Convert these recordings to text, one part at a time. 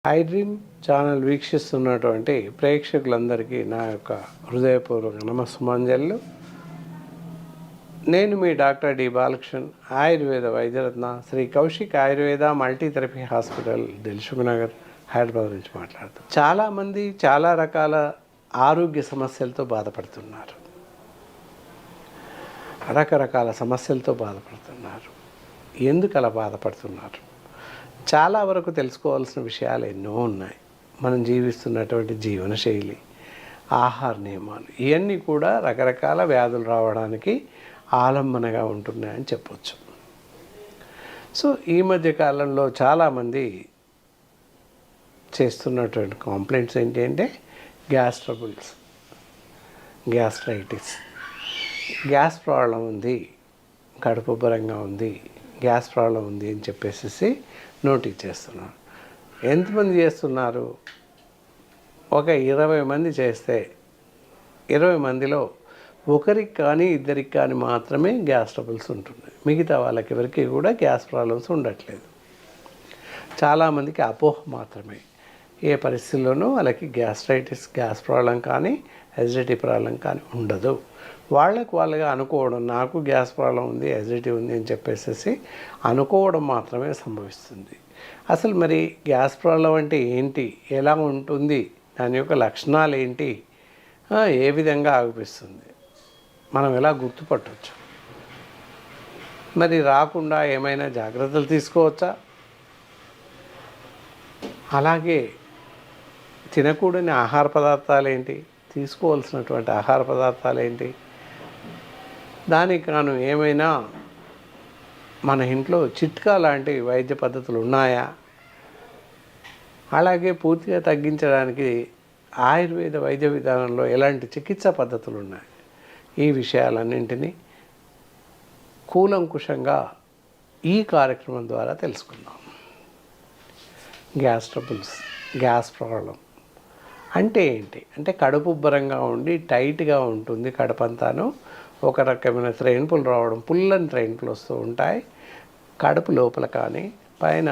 I dream channel వీక్షిస్తున్నటువంటి ప్రేక్షకులందరికీ నా యొక్క హృదయపూర్వక నమస్సుమాంజలు. నేను మీ డాక్టర్ డి బాలకృష్ణన్, ఆయుర్వేద వైద్యరత్న, శ్రీ కౌశిక్ ఆయుర్వేద మల్టీథెరపీ హాస్పిటల్, దిల్సుఖ్ నగర్, హైదరాబాద్ నుంచి మాట్లాడుతాను. చాలామంది చాలా రకాల ఆరోగ్య సమస్యలతో బాధపడుతున్నారు, రకరకాల సమస్యలతో బాధపడుతున్నారు. ఎందుకు అలా బాధపడుతున్నారు? చాలా వరకు తెలుసుకోవాల్సిన విషయాలు ఎన్నో ఉన్నాయి. మనం జీవిస్తున్నటువంటి జీవనశైలి, ఆహార నియమాలు, ఇవన్నీ కూడా రకరకాల వ్యాధులు రావడానికి ఆలంబనగా ఉంటున్నాయని చెప్పొచ్చు. సో ఈ మధ్య కాలంలో చాలామంది చేస్తున్నటువంటి కంప్లైంట్స్ ఏంటి అంటే gas troubles, gastritis, gas problem ఉంది, కడుపు ఉబ్బరంగా ఉంది, గ్యాస్ ప్రాబ్లం ఉంది అని చెప్పేసి నోటీస్ చేస్తున్నారు. ఎంతమంది చేస్తున్నారు? ఒక 20 మంది చేస్తే 20 మందిలో ఒకరికి కానీ ఇద్దరికి కానీ మాత్రమే గ్యాస్ ట్రబుల్స్ ఉంటున్నాయి. మిగతా వాళ్ళకి ఎవరికి కూడా గ్యాస్ ప్రాబ్లమ్స్ ఉండట్లేదు. చాలామందికి అపోహ మాత్రమే. ఏ పరిస్థితుల్లోనూ వాళ్ళకి గ్యాస్ట్రైటిస్, గ్యాస్ ప్రాబ్లం కానీ ఎసిడిటీ ప్రాబ్లం కానీ ఉండదు. వాళ్ళుగా అనుకోవడం, నాకు గ్యాస్ ప్రాబ్లం ఉంది, ఎసిడిటీ ఉంది అని చెప్పేసి అనుకోవడం మాత్రమే సంభవిస్తుంది. అసలు మరి గ్యాస్ ప్రాబ్లం అంటే ఏంటి, ఎలా ఉంటుంది, దాని యొక్క లక్షణాలు ఏంటి, ఏ విధంగా ఆగిపిస్తుంది, మనం ఎలా గుర్తుపట్టవచ్చు? మరి రాకుండా ఏమైనా జాగ్రత్తలు తీసుకోవచ్చా? అలాగే తినకూడని ఆహార పదార్థాలు ఏంటి, తీసుకోవాల్సినటువంటి ఆహార పదార్థాలు ఏంటి, దానికి గాను ఏమైనా మన ఇంట్లో చిట్కా లాంటి వైద్య పద్ధతులు ఉన్నాయా? అలాగే పూర్తిగా తగ్గించడానికి ఆయుర్వేద వైద్య విధానంలో ఎలాంటి చికిత్సా పద్ధతులు ఉన్నాయి? ఈ విషయాలన్నింటినీ కూలంకుషంగా ఈ కార్యక్రమం ద్వారా తెలుసుకుందాం. గ్యాస్ ట్రబుల్స్, గ్యాస్ ప్రాబ్లం అంటే ఏంటి అంటే కడుపు ఉబ్బరంగా ఉండి టైట్గా ఉంటుంది కడుపంతాను. ఒక రకమైన త్రెయిన్పులు రావడం, పుల్లని త్రెయిన్పులు వస్తూ ఉంటాయి. కడుపు లోపల కానీ పైన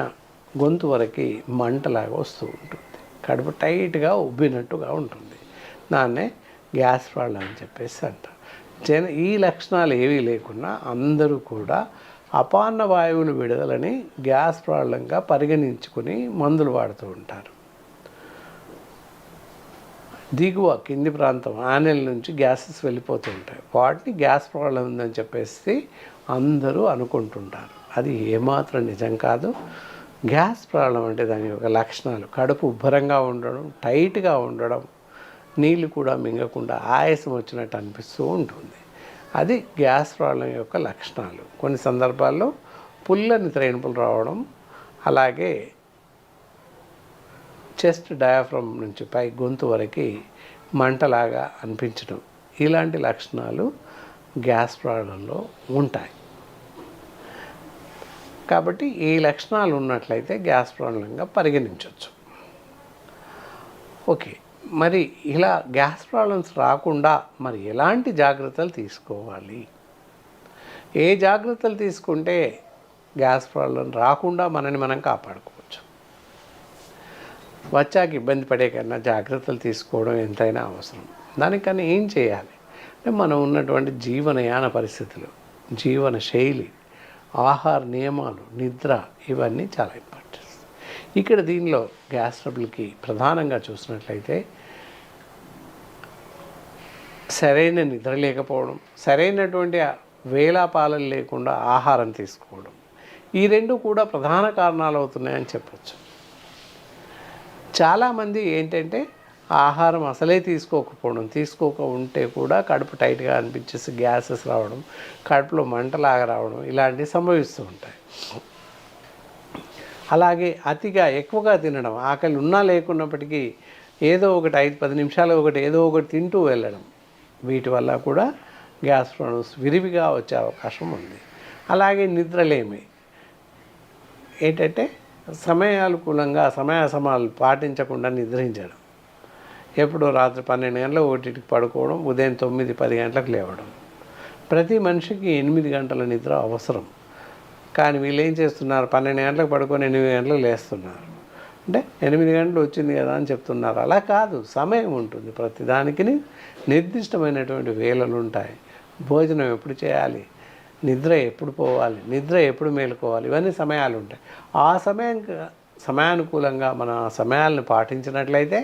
గొంతు వరకు మంటలాగా వస్తూ ఉంటుంది. కడుపు టైట్గా ఉబ్బినట్టుగా ఉంటుంది. దాన్నే గ్యాస్ ప్రాబ్లం అని చెప్పేసి అంటారు. ఈ లక్షణాలు ఏవీ లేకున్నా అందరూ కూడా అపాన్న వాయువులు విడుదలని గ్యాస్ ప్రాబ్లంగా పరిగణించుకుని మందులు వాడుతూ ఉంటారు. దిగువ కింది ప్రాంతం ఆనెల్ నుంచి గ్యాసెస్ వెళ్ళిపోతూ ఉంటాయి. వాటిని గ్యాస్ ప్రాబ్లం ఉందని చెప్పేసి అందరూ అనుకుంటుంటారు. అది ఏమాత్రం నిజం కాదు. గ్యాస్ ప్రాబ్లం అంటే దాని యొక్క లక్షణాలు కడుపు ఉబ్బరంగా ఉండడం, టైట్గా ఉండడం, నీళ్ళు కూడా మింగకుండా ఆయాసం వచ్చినట్టు అనిపిస్తూ ఉంటుంది. అది గ్యాస్ ప్రాబ్లం యొక్క లక్షణాలు. కొన్ని సందర్భాల్లో పుల్లని త్రెయిన్పులు రావడం, అలాగే చెస్ట్ డయాఫ్రమ్ నుంచి పై గొంతు వరకు మంటలాగా అనిపించడం, ఇలాంటి లక్షణాలు గ్యాస్ ప్రాబ్లంలో ఉంటాయి. కాబట్టి ఈ లక్షణాలు ఉన్నట్లయితే గ్యాస్ ప్రాబ్లంగా పరిగణించవచ్చు. ఓకే, మరి ఇలా గ్యాస్ ప్రాబ్లమ్స్ రాకుండా మరి ఎలాంటి జాగ్రత్తలు తీసుకోవాలి? ఏ జాగ్రత్తలు తీసుకుంటే గ్యాస్ ప్రాబ్లం రాకుండా మనని మనం కాపాడుకోవచ్చు? వచ్చాక ఇబ్బంది పడే కన్నా జాగ్రత్తలు తీసుకోవడం ఎంతైనా అవసరం. దానికన్నా ఏం చేయాలి అంటే మనం ఉన్నటువంటి జీవనయాన పరిస్థితులు, జీవన శైలి, ఆహార నియమాలు, నిద్ర, ఇవన్నీ చాలా ఇంపార్టెంట్. ఇక్కడ దీనిలో గ్యాస్ ట్రబుల్కి ప్రధానంగా చూసినట్లయితే సరైన నిద్ర లేకపోవడం, సరైనటువంటి వేళాపాలన లేకుండా ఆహారం తీసుకోవడం, ఈ రెండు కూడా ప్రధాన కారణాలు అవుతున్నాయని చెప్పచ్చు. చాలామంది ఏంటంటే ఆహారం అసలే తీసుకోకపోవడం, తీసుకోక ఉంటే కూడా కడుపు టైట్గా అనిపించేసి గ్యాసెస్ రావడం, కడుపులో మంటలాగా రావడం, ఇలాంటివి సంభవిస్తూ ఉంటాయి. అలాగే అతిగా ఎక్కువగా తినడం, ఆకలి ఉన్నా లేకున్నప్పటికీ ఏదో ఒకటి 5-10 నిమిషాలు ఏదో ఒకటి తింటూ వెళ్ళడం, వీటి వల్ల కూడా గ్యాస్ ప్రాబ్లమ్స్ విరివిగా వచ్చే అవకాశం ఉంది. అలాగే నిద్రలేమి ఏంటంటే సమయానుకూలంగా సమయాసమాలు పాటించకుండా నిద్రించడం, ఎప్పుడో రాత్రి 12 గంటలకు 1కి పడుకోవడం, ఉదయం 9-10 గంటలకు లేవడం. ప్రతి మనిషికి 8 గంటల నిద్ర అవసరం. కానీ వీళ్ళు ఏం చేస్తున్నారు, 12 గంటలకు పడుకొని 8 గంటలకు లేస్తున్నారు. అంటే 8 గంటలు వచ్చింది కదా అని చెప్తున్నారు. అలా కాదు, సమయం ఉంటుంది. ప్రతిదానికి నిర్దిష్టమైనటువంటి వేళలు ఉంటాయి. భోజనం ఎప్పుడు చేయాలి, నిద్ర ఎప్పుడు పోవాలి, నిద్ర ఎప్పుడు మేలుకోవాలి, ఇవన్నీ సమయాలు ఉంటాయి. ఆ సమయానుకూలంగా మన సమయాలను పాటించినట్లయితే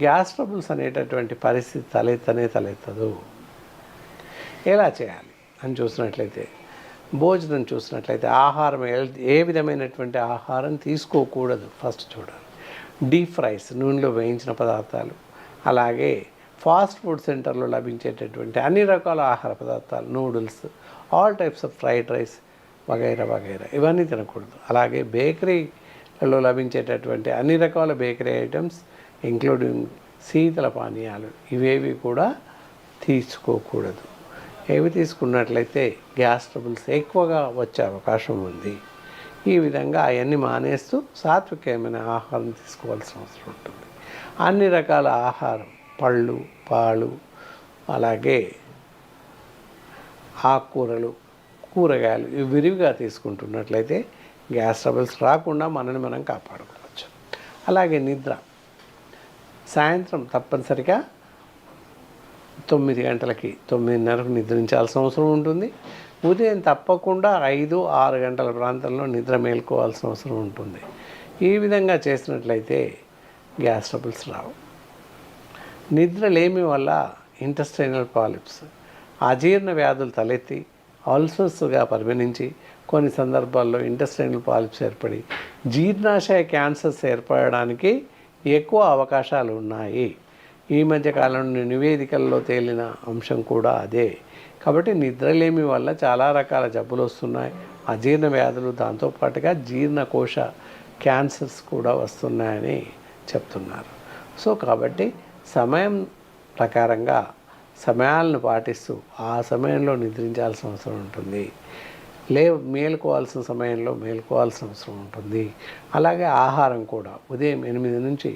గ్యాస్ ట్రబుల్స్ అనేటటువంటి పరిస్థితి తలెత్తదు. ఎలా చేయాలి అని చూసినట్లయితే, భోజనం చూసినట్లయితే ఆహారం ఏ విధమైనటువంటి ఆహారం తీసుకోకూడదు ఫస్ట్ చూడాలి. డీప్ ఫ్రైస్, నూనెలో వేయించిన పదార్థాలు, అలాగే ఫాస్ట్ ఫుడ్ సెంటర్లో లభించేటటువంటి అన్ని రకాల ఆహార పదార్థాలు, noodles, all types of fried rice వగైరా వగైరా ఇవన్నీ తినకూడదు. అలాగే బేకరీలలో లభించేటటువంటి అన్ని రకాల బేకరీ ఐటమ్స్ ఇంక్లూడింగ్ శీతల పానీయాలు ఇవేవి కూడా తీసుకోకూడదు. ఏవి తీసుకున్నట్లయితే గ్యాస్ ట్రబుల్స్ ఎక్కువగా వచ్చే అవకాశం ఉంది. ఈ విధంగా అవన్నీ మానేస్తూ సాత్వికమైన ఆహారం తీసుకోవాల్సిన అవసరం ఉంటుంది. అన్ని రకాల ఆహారం, పళ్ళు, పాలు, అలాగే ఆకుకూరలు, కూరగాయలు ఇవి విరివిగా తీసుకుంటున్నట్లయితే గ్యాస్ ట్రబుల్స్ రాకుండా మనల్ని మనం కాపాడుకోవచ్చు. అలాగే నిద్ర, సాయంత్రం తప్పనిసరిగా 9 గంటలకి 9:30కు నిద్రించాల్సిన అవసరం ఉంటుంది. ఉదయం తప్పకుండా 5-6 గంటల ప్రాంతంలో నిద్ర మేల్కోవాల్సిన అవసరం ఉంటుంది. ఈ విధంగా చేసినట్లయితే గ్యాస్ ట్రబుల్స్ రావు. నిద్రలేమి వల్ల ఇంటెస్టైనల్ పాలిప్స్, అజీర్ణ వ్యాధులు తలెత్తి అల్సర్స్గా పరిగణించి కొన్ని సందర్భాల్లో ఇంటెస్టైనల్ పాలిప్స్ ఏర్పడి జీర్ణాశయ క్యాన్సర్స్ ఏర్పడడానికి ఎక్కువ అవకాశాలు ఉన్నాయి. ఈ మధ్యకాలంలో నివేదికల్లో తేలిన అంశం కూడా అదే. కాబట్టి నిద్రలేమి వల్ల చాలా రకాల జబ్బులు వస్తున్నాయి, అజీర్ణ వ్యాధులు, దాంతోపాటుగా జీర్ణకోశ క్యాన్సర్స్ కూడా వస్తున్నాయని చెప్తున్నారు. సో కాబట్టి సమయం ప్రకారంగా సమయాలను పాటిస్తూ ఆ సమయంలో నిద్రించాల్సిన అవసరం ఉంటుంది. మేలుకోవాల్సిన సమయంలో మేలుకోవాల్సిన అవసరం ఉంటుంది. అలాగే ఆహారం కూడా ఉదయం 8 నుంచి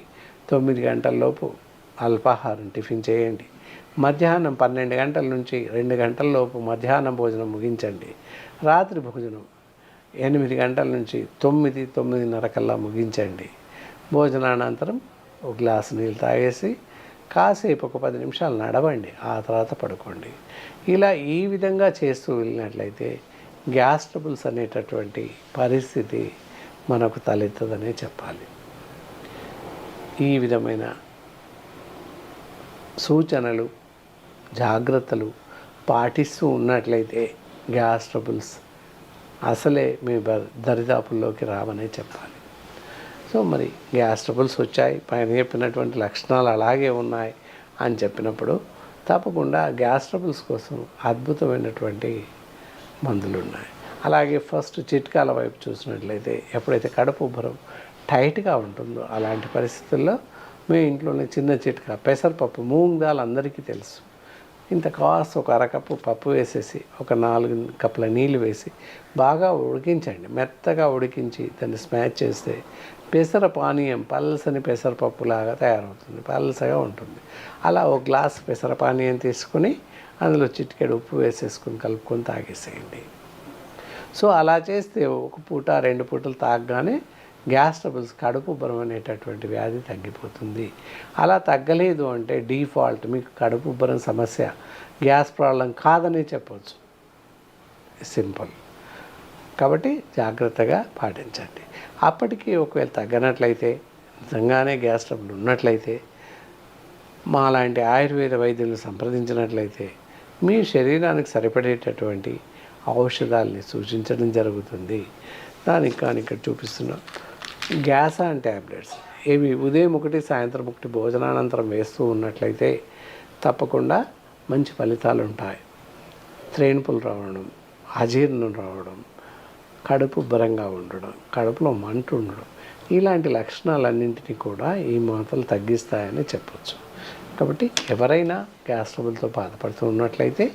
9 గంటలలోపు అల్పాహారం టిఫిన్ చేయండి. మధ్యాహ్నం 12 గంటల నుంచి 2 గంటల లోపు మధ్యాహ్నం భోజనం ముగించండి. రాత్రి భోజనం 8 గంటల నుంచి 9-9:30 కల్లా ముగించండి. భోజనానంతరం ఒక గ్లాసు నీళ్ళు తాగేసి కాసేపు ఒక 10 నిమిషాలు నడవండి, ఆ తర్వాత పడుకోండి. ఇలా ఈ విధంగా చేస్తూ వెళ్ళినట్లయితే గ్యాస్ ట్రబుల్స్ అనేటటువంటి పరిస్థితి మనకు తలెత్తదనే చెప్పాలి. ఈ విధమైన సూచనలు, జాగ్రత్తలు పాటిస్తూ ఉన్నట్లయితే గ్యాస్ ట్రబుల్స్ అసలే మీ దరిదాపుల్లోకి రావనే చెప్పాలి. సో మరి గ్యాస్ ట్రబుల్స్ వచ్చాయి, పైన చెప్పినటువంటి లక్షణాలు అలాగే ఉన్నాయి అని చెప్పినప్పుడు తప్పకుండా గ్యాస్ ట్రబుల్స్ కోసం అద్భుతమైనటువంటి మందులు ఉన్నాయి. అలాగే ఫస్ట్ చిట్కాల వైపు చూసినట్లయితే ఎప్పుడైతే కడుపు ఉబ్బరం టైట్గా ఉంటుందో అలాంటి పరిస్థితుల్లో మీ ఇంట్లోనే చిన్న చిట్కా, పెసరపప్పు, మూంగ్ దాల్ అందరికీ తెలుసు. ఇంత కాస్త ఒక అరకప్పు పప్పు వేసేసి ఒక 4 కప్పుల నీళ్ళు వేసి బాగా ఉడికించండి. మెత్తగా ఉడికించి దాన్ని స్మాష్ చేస్తే పెసర పానీయం పల్సని పెసరపప్పులాగా తయారవుతుంది, పల్సగా ఉంటుంది. అలా ఒక గ్లాస్ పెసర పానీయం తీసుకుని అందులో చిటికెడు ఉప్పు వేసేసుకుని కలుపుకొని తాగేసేయండి. సో అలా చేస్తే ఒక పూట 2 పూటలు తాగగానే గ్యాస్ ట్రబుల్స్, కడుపు ఉబ్బరం అనేటటువంటి వ్యాధి తగ్గిపోతుంది. అలా తగ్గలేదు అంటే డిఫాల్ట్ మీకు కడుపు ఉబ్బరం సమస్య గ్యాస్ ప్రాబ్లం కాదని చెప్పవచ్చు. సింపుల్. కాబట్టి జాగ్రత్తగా పాటించండి. అప్పటికి ఒకవేళ తగ్గనట్లయితే, నిజంగానే గ్యాస్ ట్రబుల్ ఉన్నట్లయితే మా లాంటి ఆయుర్వేద వైద్యులను సంప్రదించినట్లయితే మీ శరీరానికి సరిపడేటటువంటి ఔషధాలని సూచించడం జరుగుతుంది. దానికి కానీ ఇక్కడ చూపిస్తున్న గ్యాసాన్ ట్యాబ్లెట్స్, ఇవి ఉదయం 1 సాయంత్రం 1 భోజనానంతరం వేస్తూ ఉన్నట్లయితే తప్పకుండా మంచి ఫలితాలు ఉంటాయి. త్రేణుపులు రావడం, అజీర్ణం రావడం, కడుపు ఉబ్బరంగా ఉండడం, కడుపులో మంట ఉండడం, ఇలాంటి లక్షణాలన్నింటినీ కూడా ఈ మాత్రలు తగ్గిస్తాయని చెప్పచ్చు. కాబట్టి ఎవరైనా గ్యాస్ ట్రబుల్తో బాధపడుతూ ఉన్నట్లయితే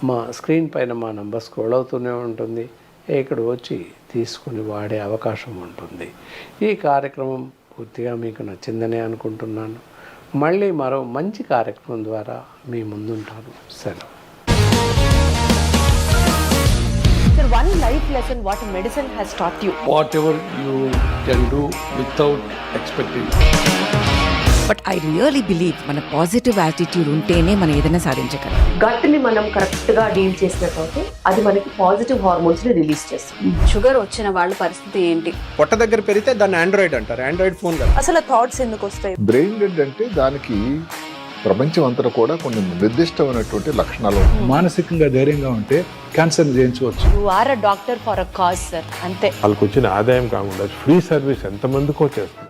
మా స్క్రీన్ పైన మా నంబర్ స్క్రోల్ అవుతూనే ఉంటుంది. ఇక్కడ వచ్చి తీసుకుని వాడే అవకాశం ఉంటుంది. ఈ కార్యక్రమం పూర్తిగా మీకు నచ్చిందని అనుకుంటున్నాను. మళ్ళీ మరో మంచి కార్యక్రమం ద్వారా మీ ముందుంటాను. సెలవు. Sir, one life lesson what medicine has taught you. Whatever you can do without expecting. But I really believe మన పాజిటివ్ యాటిట్యూడ్ ఉంటేనే మనం ఏదైనా సాధించగలం. గట్ని మనం కరెక్ట్ గా డీల్ చేసినట్లయితే అది మనకి పాజిటివ్ హార్మోన్స్ ని రిలీజ్ చేస్తుంది. షుగర్ వచ్చిన వాళ్ళ పరిస్థితి ఏంటి? పొట్ట దగ్గర పెరిగితే దాన్ని ఆండ్రాయిడ్ అంటారు, ఆండ్రాయిడ్ ఫోన్ కదా. అసలు థాట్స్ ఎందుకు వస్తాయి? బ్రెయిన్ డెడ్ అంటే దానికి ప్రపంచం అంతా కూడా కొన్ని నిర్దిష్టమైనటువంటి లక్షణాలు. మానసికంగా ధైర్యంగా ఉంటే క్యాన్సర్ జయించవచ్చు. You are a doctor for a cause sir, అంతే. వాళ్ళకి వచ్చిన ఆదాయం కాకుండా ఫ్రీ సర్వీస్ ఎంతమందికో చేస్తుంది.